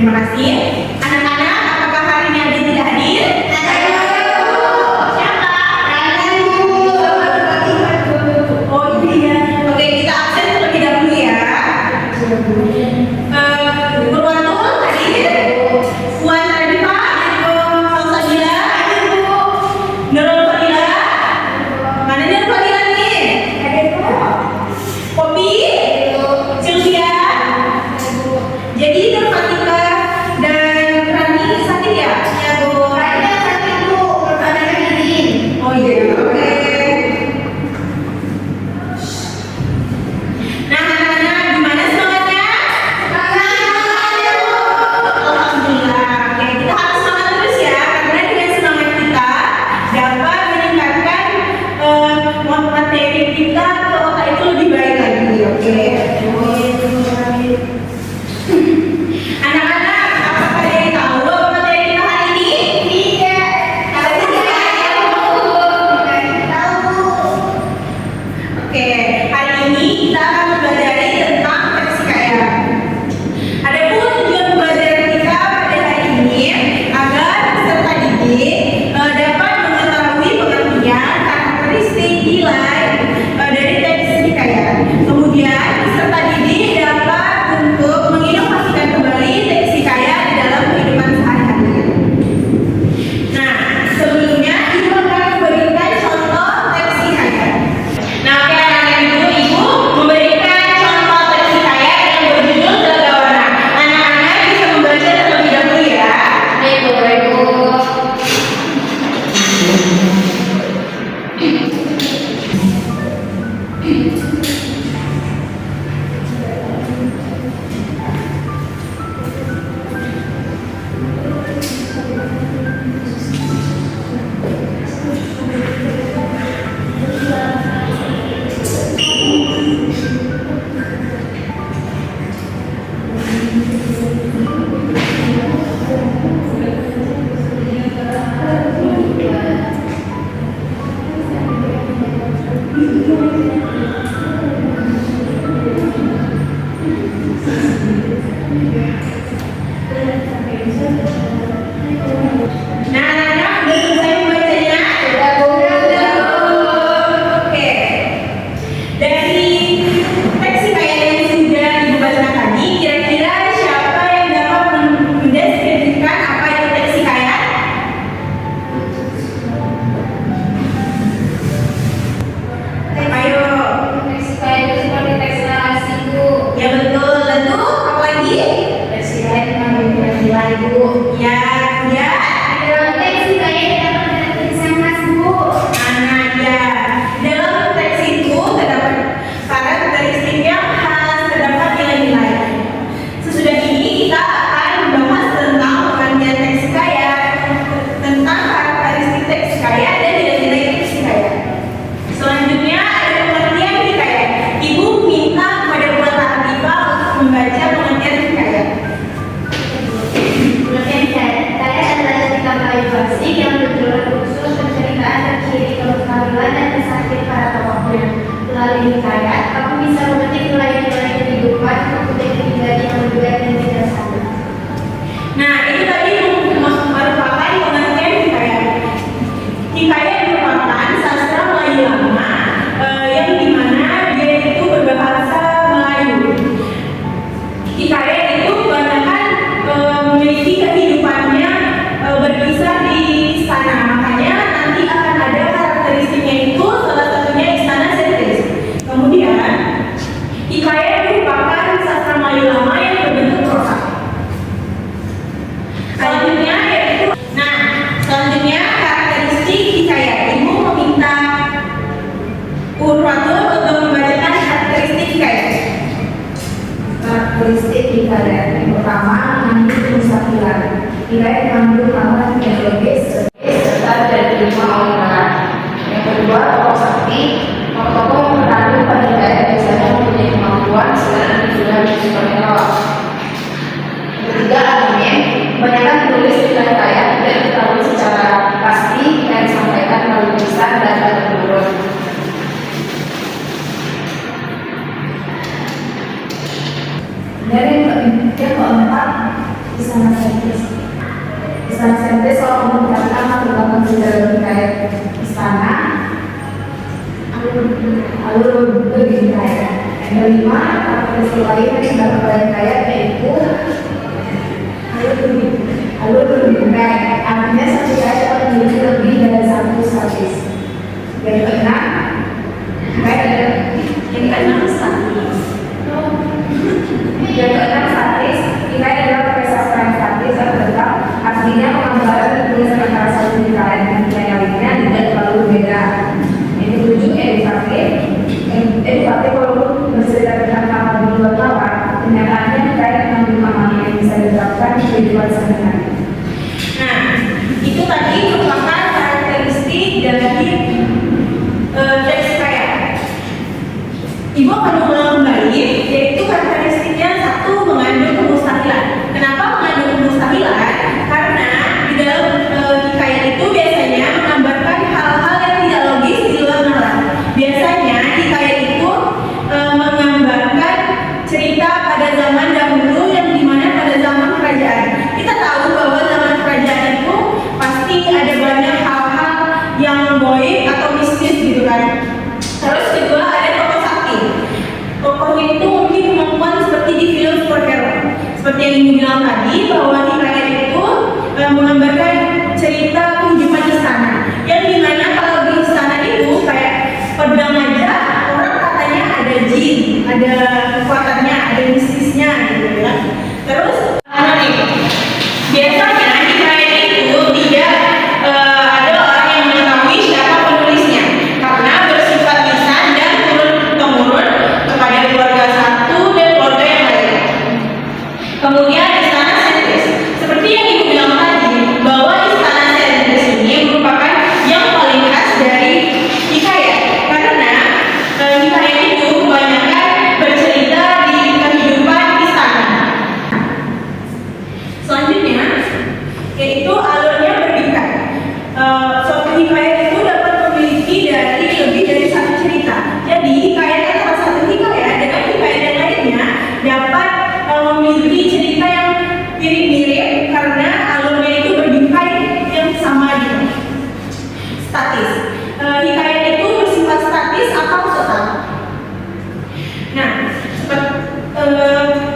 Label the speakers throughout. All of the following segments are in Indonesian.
Speaker 1: terima kasih. Anak-anak, apakah hari ini ada yang tidak hadir? Siapa? Oh iya. Oke, kita absen terlebih dahulu ya. Purwantul hadir. Puan Radifa, Salsabila, Nurul Fadila. Mana Nurul Fadila nih? Popi, Sylvia. Jadi Nur Fatika dan Rani sakit ya? Ya Bu. Rani sakit Bu. Badannya dingin. Oh iya. Oke. Nah anak-anak gimana semangatnya? Alhamdulillah. Oke, kita harus semangat terus ya, karena dengan semangat kita dapat meningkatkan materi kita ke otak itu lebih baik lagi. Oke. Anak-anak, apakah ada yang tahu apa materi kita hari ini? Tidak. Tahu. Oke, hari ini kita akan mempelajari tentang teks hikayat. Adapun tujuan pembelajaran kita pada hari ini agar peserta didik dapat mengetahui pengertian karakteristik nilai dari teks hikayat. Kemudian peserta didik dapat untuk menginovasikan kembali teks hikayat di dalam kehidupan sehari-hari. Nah, sebelumnya ibu akan memberikan contoh teks hikayat. Nah, oke anak-anak ibu memberikan contoh teks hikayat yang berjudul Telaga Warna. Anak-anak bisa membaca terlebih dahulu ya. Baik, Bu. Nah, anak-anak udah selesai membacanya? Oke. Dari teks hikayat yang sudah ibu bacakan tadi, kira-kira siapa yang dapat mendeskripsikan apa itu teks hikayat? Ayo.
Speaker 2: Teks hikayat itu seperti teks narasi, Bu.
Speaker 1: Ya betul. Lalu apa lagi?
Speaker 2: Teks hikayat mengandung nilai, Bu.
Speaker 1: Ya, ya.
Speaker 2: Di dalam teks hikayat terdapat tulisan khas, Bu.
Speaker 1: Anak ya. Dalam teks itu terdapat karakteristik yang khas, terdapat nilai-nilai. Sesudah ini kita akan membahas tentang pengertian teks hikayat, tentang karakteristik teks hikayat dan nilai-nilai teks hikayat. Selanjutnya ada pengertian hikayat. Ibu minta kepada Puan Radifa untuk membaca pengertian hikayat.
Speaker 2: Pengertian hikayat adalah cerita Melayu klasik yang berjudul khusus penceritaan terciri kestabilan dan kesaktian para tokohnya. Melalui hikayat, kamu bisa memetik nilai-nilai kehidupan, kemudian pribadi yang berbeda dan bijaksana.
Speaker 1: Nah, itu tadi merupakan pengertian hikayat. Hikayat merupakan sastra Melayu lama yang dimana dia itu berbahasa Melayu. Hikayat itu kebanyakan memiliki kehidupannya berkisah di istana. Makanya nanti akan ada karakteristiknya itu, salah satunya istana Sertis. Kemudian hikayat merupakan sastra Melayu lama yang berbentuk prosa. Selanjutnya karakteristik hikayat. Ibu meminta Purwantul untuk membacakan karakteristik hikayat.
Speaker 2: Karakteristik hikayat yang pertama mengandung kemustahilan. Hikayat mengandung makna ideologis serta tidak diterima oleh masyarakat. Yang kedua, tokoh sakti. Tokoh yang beradu pada hikayat biasanya mempunyai kemampuan selain individual dan supernatural. Yang ketiga, argumen. Kebanyakan penulis tentang hikayat tidak diketahui secara pasti dan disampaikan melalui tulisan dan turun-temurun. Dari yang keempat, Istana sentris. Istana sentris kalau komentar pertama terbangun secara hikayat istana, alur berhikayat. Yang kelima, peristiwa lain yang dapat berhikayat yaitu alur berhikayat. Artinya satu hikayat dapat memiliki lebih dari satu statis. Yang keenam, statis. Hikayat adalah kesastra yang statis yang tetap, artinya penggambaran tulisan antara satu hikayat dan yang lainnya tidak terlalu berbeda. Yang ketujuh, edukatif. Edukatif walaupun bercerita tentang hal di luar lawan, kenyataannya hikayat mengandung makna yang bisa diterapkan di kehidupan sehari-hari.
Speaker 1: Nah, itu tadi merupakan karakteristik dari teks hikayat. Ibu akan mengulang kembali, yaitu karakteristiknya satu, mengandung kemustahilan. Kenapa mengandung kemustahilan? Karena di dalam hikayat itu biasanya menggambarkan hal-hal yang tidak logis di luar nalar. Biasanya hikayat itu menggambarkan cerita pada zaman dahulu yang dimana pada zaman kerajaan. Kita tahu bahwa zaman kerajaan itu pasti ada banyak hal-hal yang goib atau mistis gitu kan. Terus kedua ada tokoh sakti. Tokohnya itu memiliki kemampuan seperti di film superhero. Seperti yang Ibu bilang tadi bahwa hikayat itu menggambarkan cerita kehidupan istana. Yang dimana kalau di istana itu kayak pedang aja orang katanya ada jin, ada kekuatannya, ada mistisnya gitu ya. Terus biasanya hikayat itu tidak ada orang yang mengetahui siapa penulisnya karena bersifat lisan dan turun-temurun kepada keluarga satu dan keluarga yang lain. Kemudian istana sentris, seperti yang Ibu bilang tadi bahwa istana sentris ini merupakan yang paling khas dari hikayat karena hikayat itu kebanyakan bercerita di kehidupan istana. Selanjutnya yaitu alurnya berbingkai. Suatu hikayat itu dapat memiliki lebih dari satu cerita. Jadi hikayat antara satu hikayat dengan hikayat yang lainnya dapat memiliki cerita yang mirip-mirip karena alurnya itu berbingkai yang sama gitu. Statis. Hikayat itu bersifat statis atau tetap. Nah,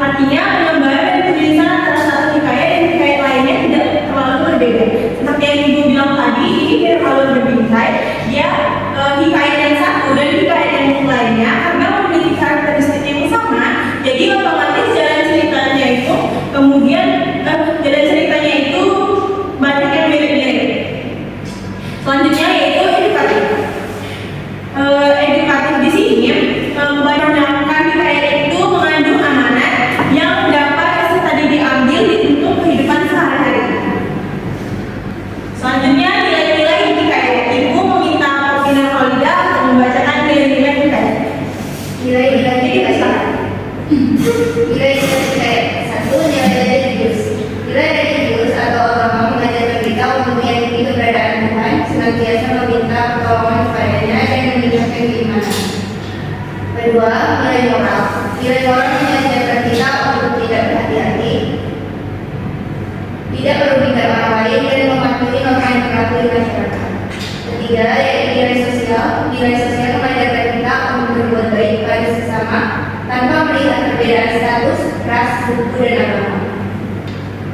Speaker 1: artinya penggambaran dan penulisan antara satu hikayat dan hikayat lainnya tidak terlalu berbeda. Seperti yang Ibu bilang tadi, ini biar alur berbingkai, dia hikayat yang satu dan hikayat yang lainnya karena memiliki karakteristik yang sama, jadi otomatis jalan ceritanya itu banyak yang mirip-mirip. Selanjutnya yaitu edukatif. Edukatif di sini membayangkan hikayat itu mengandung amanat yang dapat tadi diambil untuk kehidupan sehari-hari. Selanjutnya nilai-nilai hikayat. Ibu meminta Pina Khalida untuk membacakan nilai-nilai hikayat.
Speaker 2: Nilai-nilai hikayat. Nilai-nilai hikayat. Satu, nilai religius. Nilai religius atau agama mengajarkan kita untuk meyakini keberadaan Tuhan, senantiasa meminta pertolongan kepadanya dan meningkatkan keimanan. Kedua, nilai moral. Nilai moral mengajarkan kita untuk tidak berhati-hati, tidak merugikan orang lain dan mematuhi norma yang berlaku di masyarakat. Ketiga, yaitu nilai sosial. Nilai sosial mengajarkan kita untuk berbuat baik pada sesama tanpa melihat perbedaan status, ras, suku, dan agama.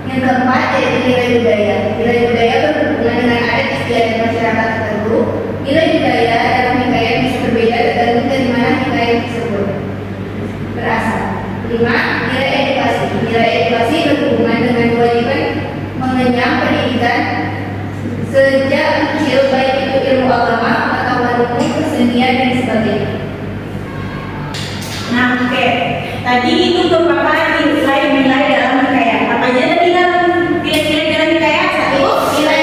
Speaker 2: Yang keempat, yaitu nilai budaya. Nilai budaya berhubungan dengan adat istiadat masyarakat tertentu. Nilai budaya dalam hikayat bisa berbeda tergantung dari mana hikayat tersebut berasal. 5. Nilai edukasi. Nilai edukasi berhubungan dengan kewajiban mengenyam pendidikan sejak kecil, baik itu ilmu agama atau ilmu kesenian dan sebagainya.
Speaker 1: Nah, oke. Tadi itu merupakan nilai-nilai dalam hikayat. Apa aja tadi dalam nilai-nilai dalam hikayat? Satu, nilai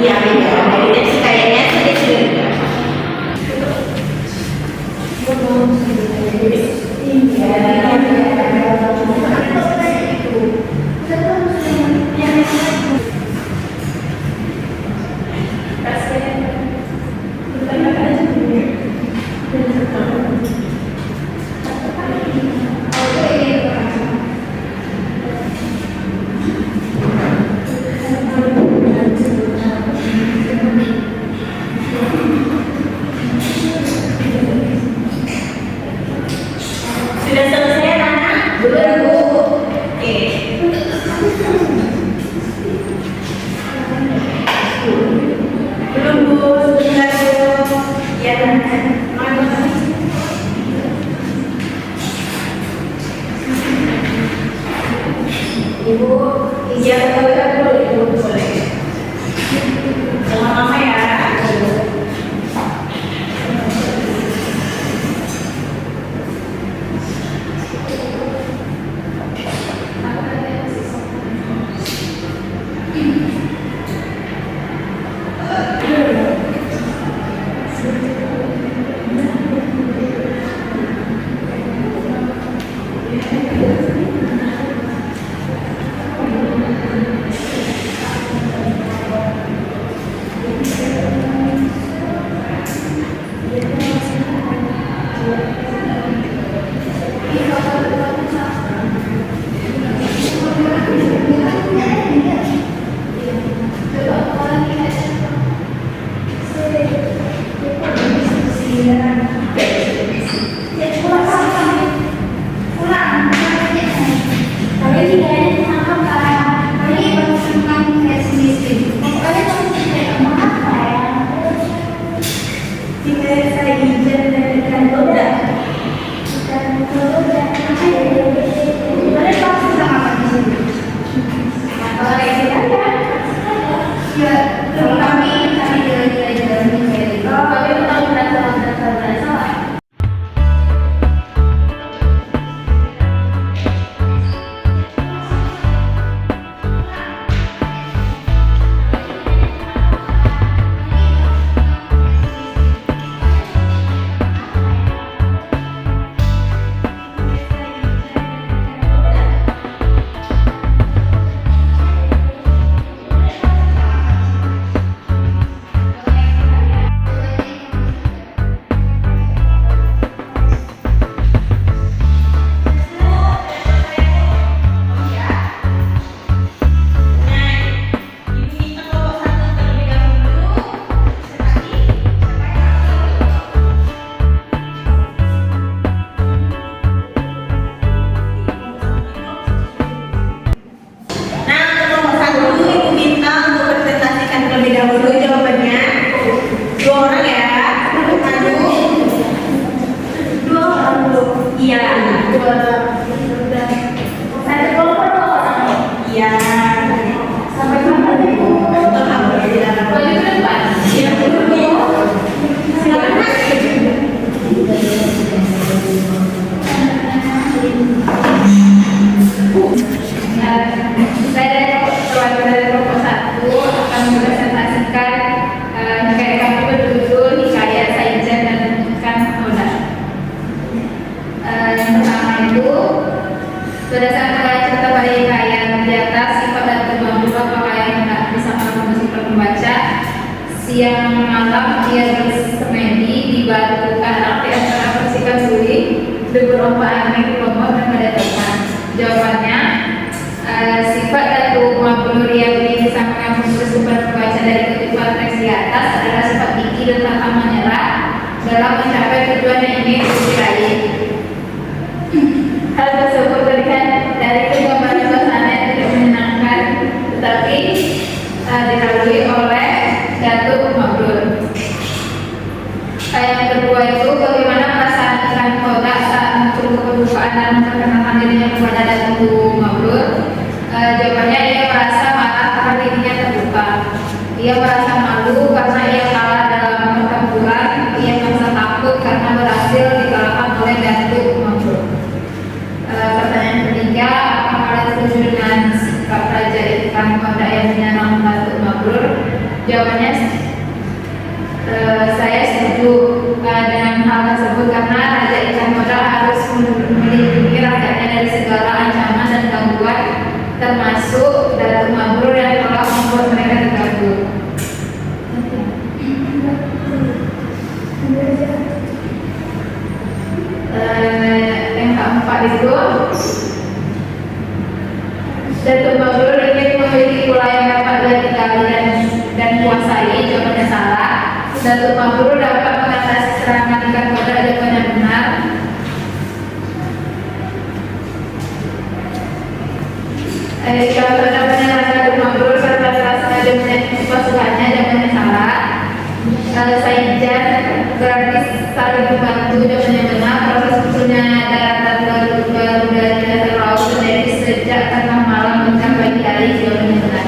Speaker 1: Iya, beda. Dari deteksi kayaknya tadi sudah beda. Sudah selesai, anak?
Speaker 2: Belum, Bu.
Speaker 1: Oke. Belum, Bu. Sebentar, Bu. Ya,
Speaker 2: Ibu, izin kembalikan dulu, Ibu. Boleh.
Speaker 1: sama mama ya.
Speaker 2: Siang malam ia bersemedi di batu karang di antara percikan suling, debur ombak angin di lombok dan pada teman. Jawabannya, sifat Datu Mabur yang disampaikan bersumber membaca dari kutipan teks di atas adalah sifat gigih dan pantang menyerah dalam mencapai tujuan yang ingin diraih. Hal tersebut terlihat dari gambaran suasana yang tidak menyenangkan, tetapi dilalui oleh Datu Mabur. Yang kedua itu bagaimana perasaan ikan kotak saat muncul kedukaan dan memperkenalkan dirinya kepada Datu Mabur. Jawabannya ia merasa marah karena dirinya terluka. dengan kondak yang menyerang Datuk Mabrur? Jawabannya saya setuju dengan hal tersebut karena Raja Ikan Modal harus melindungi rakyatnya dari segala ancaman dan gangguan, termasuk Datuk Mabrur yang telah membuat mereka terganggu. Yang keempat itu, Datuk Mabrur ingin memiliki pulau yang dapat dia tinggali dan kuasai. Jawabannya salah. Datuk Mabrur dapat mengatasi serangan ikan kodak. Jawabannya benar. Kalau jawabannya Datuk Mabrur serta sengaja menyakiti pasukannya. Jawabannya salah. Saijan gratis saling membantu. Jawabannya benar. Proses munculnya daratan Garuda dari dasar laut terjadi sejak tengah malam hingga pagi hari. Jawabannya benar.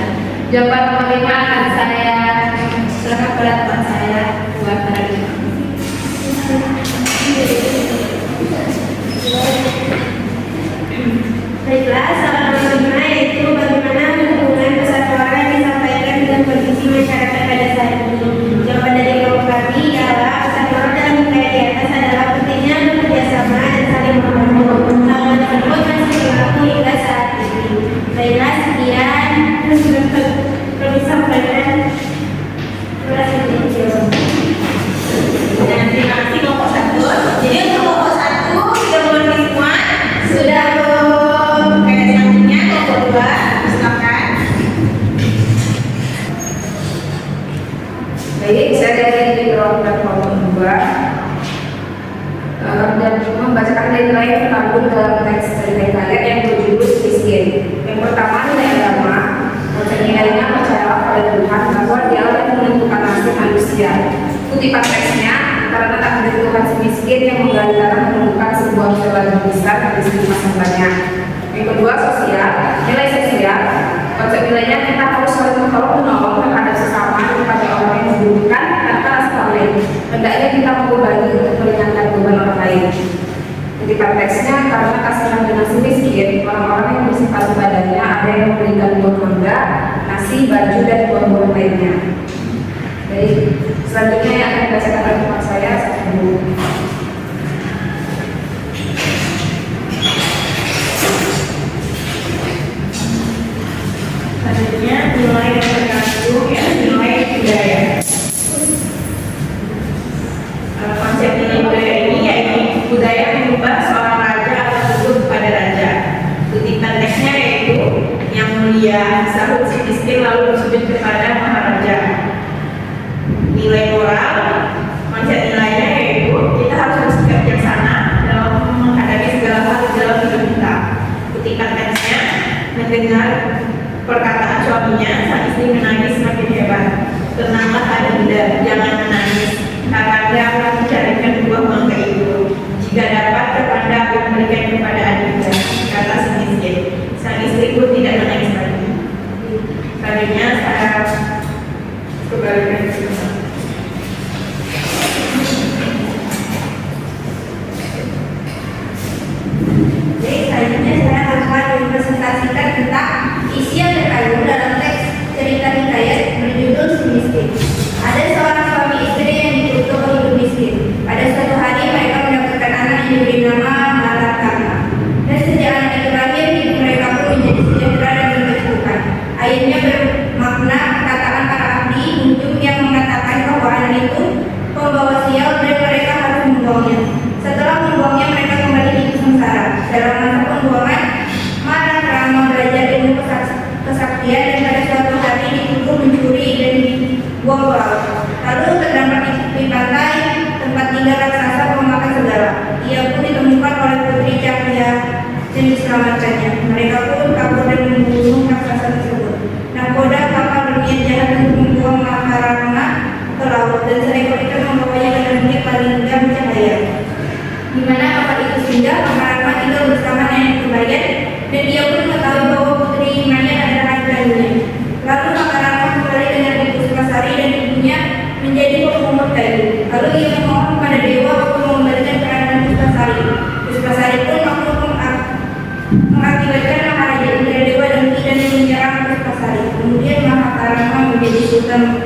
Speaker 2: Jawaban nomor 5 akan saya serahkan pada teman saya buat menerima.
Speaker 1: Baiklah, soal nomor 5 yaitu bagaimana hubungan persatuan disampaikan dengan kondisi masyarakat pada saat ini. Jawaban dari kelompok kami adalah persatuan dalam wilayah di atas adalah pentingnya bekerjasama dan saling membantu. Hal tersebut masih berlaku hingga saat ini. Baiklah, sekian kami sampaikan. Dan terima kasih kelompok 1. Jadi untuk kelompok 1 sudah mengerti semua? Sudah belum? Oke, selanjutnya kelompok 2, silakan.
Speaker 2: Baik, saya dari kelompok 2 dan membacakan nilai yang terkandung dalam teks cerita kalian yang berjudul miskin. Yang pertama, nilai agama. Konsep nilainya percayalah pada Tuhan bahwa Dialah yang menentukan nasib manusia. Kutipan teksnya, karena tak ada Tuhan si miskin yang menggalakkan menemukan sebuah keluarga besar dari segi masa banyak. Yang kedua, sosial. Nilai sosial. Konsep nilainya kita harus saling menolong terhadap sesama kepada orang yang membutuhkan tanpa rasa lain. Hendaknya kita berbagi untuk meringankan beban orang lain. Kutipan teksnya, karena kasihan dengan si miskin, orang-orang yang bersifat badannya ada yang memberikan buah mangga, nasi, baju, dan buah-buah lainnya. Baik, selanjutnya yang akan dibacakan oleh teman saya satu.
Speaker 1: Selanjutnya nilai yang terkandung ya nilai budaya. Konsep nilai budaya ini yaitu budaya mengubah seorang raja atau tunduk kepada raja. Kutipan teksnya yaitu yang mulia sahut si miskin lalu bersujud kepada maharaja. Nilai moral, konsep nilainya yaitu kita harus bersikap bijaksana dalam menghadapi segala hal di dalam hidup kita. Kutipan teksnya, mendengar perkataan suaminya, sang istri menangis semakin hebat. Tenanglah Adinda, jangan menangis. Kakanda akan mencarikan buah mangga itu. Jika dapat, Kakanda akan memberikan kepada Adinda, kata si miskin. Sang istri pun tidak menangis lagi. Selanjutnya saya kembalikan ke rumah. Jadi selanjutnya saya akan mempresentasikan tentang isi yang terkandung dalam teks cerita hikayat berjudul Si Miskin. Ada seorang suami istri yang dikutuk hidup miskin. Pada suatu hari mereka mendapatkan anak yang diberi nama Malakama. Dan sejak anak itu lahir, hidup mereka pun menjadi sejahtera dan berkecukupan. Ayatnya bermakna perkataan para ahli hukum yang mengatakan bahwa anak itu pembawa sial dan mereka harus membuangnya. Setelah membuangnya, mereka kembali hidup sengsara. Dalam masa pembuangan, Malakama belajar ilmu kesaktian dan pada suatu hari dituduh mencuri dan dibuang ke laut. Lalu terdampar di pantai tempat tinggal raksasa pemakan segala. Ia pun ditemukan oleh putri Cahya dan diselamatkannya. Mereka pun kabur dan membunuh raksasa tersebut. Nah, dalam